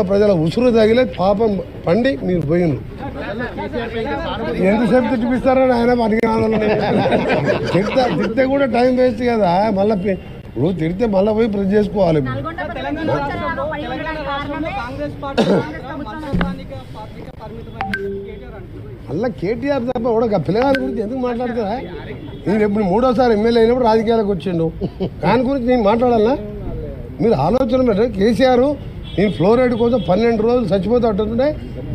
ఉన్న ప్రజల ఉసురు తగిలే పాపం పండి మీరు పోయినరు. ఎంతసేపు తిట్టిపిస్తారని ఆయన మనకి తిడితే కూడా టైం వేస్ట్ కదా. మళ్ళీ ఇప్పుడు తిడితే మళ్ళీ పోయి ప్రెస్ చేసుకోవాలి. మళ్ళీ కేటీఆర్ తప్ప కూడా పిల్లగారి గురించి ఎందుకు మాట్లాడతారా? నేను ఎప్పుడు 3వ ఎమ్మెల్యే అయినప్పుడు రాజకీయాలకు వచ్చిండు. దాని గురించి నేను మాట్లాడాలా? మీరు ఆలోచన పెట్టండి. కేసీఆర్ నేను ఫ్లోరైడ్ కోసం 12 రోజులు చచ్చిపోతూ ఉంటుంటే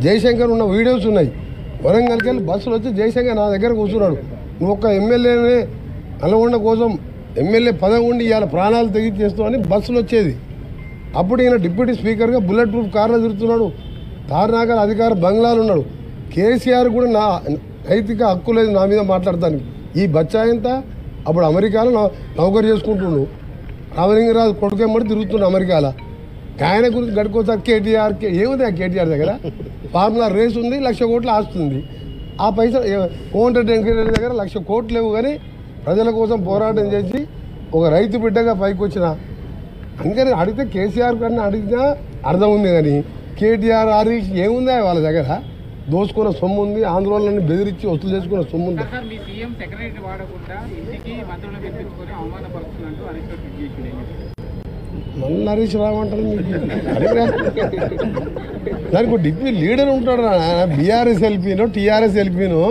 జయశంకర్ ఉన్న వీడియోస్ ఉన్నాయి. వరంగల్కి వెళ్ళి బస్సులు వచ్చి జయశంకర్ నా దగ్గర కూర్చున్నాడు. నువ్వు ఒక్క ఎమ్మెల్యేనే నల్గొండ కోసం ఎమ్మెల్యే పదవి ఉండి ఇవాళ ప్రాణాలు తెగి చేస్తావు అని బస్సులు వచ్చేది. అప్పుడు ఈయన డిప్యూటీ స్పీకర్గా బుల్లెట్ ప్రూఫ్ కార్లో తిరుగుతున్నాడు. తారనాగర్ అధికార బంగ్లాలు ఉన్నాడు. కేసీఆర్ కూడా నా నైతిక హక్కు లేదు నా మీద మాట్లాడతాను. ఈ బచ్చాయంతా అప్పుడు అమెరికాలో నౌకరు చేసుకుంటుండు. రామలింగరాజు కొడుకేమడి తిరుగుతుండు అమెరికాలో. ఆయన గురించి గడుకోసారి కేటీఆర్ ఏముంది ఆ కేటీఆర్ దగ్గర? ఫార్ములా రేస్ ఉంది, 1,00,000 కోట్లు ఆస్తుంది. ఆ పైసలు కోమటిరెడ్డి వెంకటరెడ్డి దగ్గర 1,00,000 కోట్లు లేవు. కానీ ప్రజల కోసం పోరాటం చేసి ఒక రైతు బిడ్డగా పైకి వచ్చిన అందుకని అడిగితే కేసీఆర్ కన్నా అడిగినా అర్థం ఉంది. కానీ కేటీఆర్ హరీష్ ఏముంది వాళ్ళ దగ్గర? దోసుకున్న సొమ్ము ఉంది, ఆందోళనని బెదిరించి వసూలు చేసుకున్న సొమ్ము ఉంది. మళ్ళీ హరీష్ రావంటారు మీకు. దానికి డిప్యూటీ లీడర్ ఉంటాడు. బీఆర్ఎస్ ఎల్పీనో టీఆర్ఎస్ ఎల్పీనో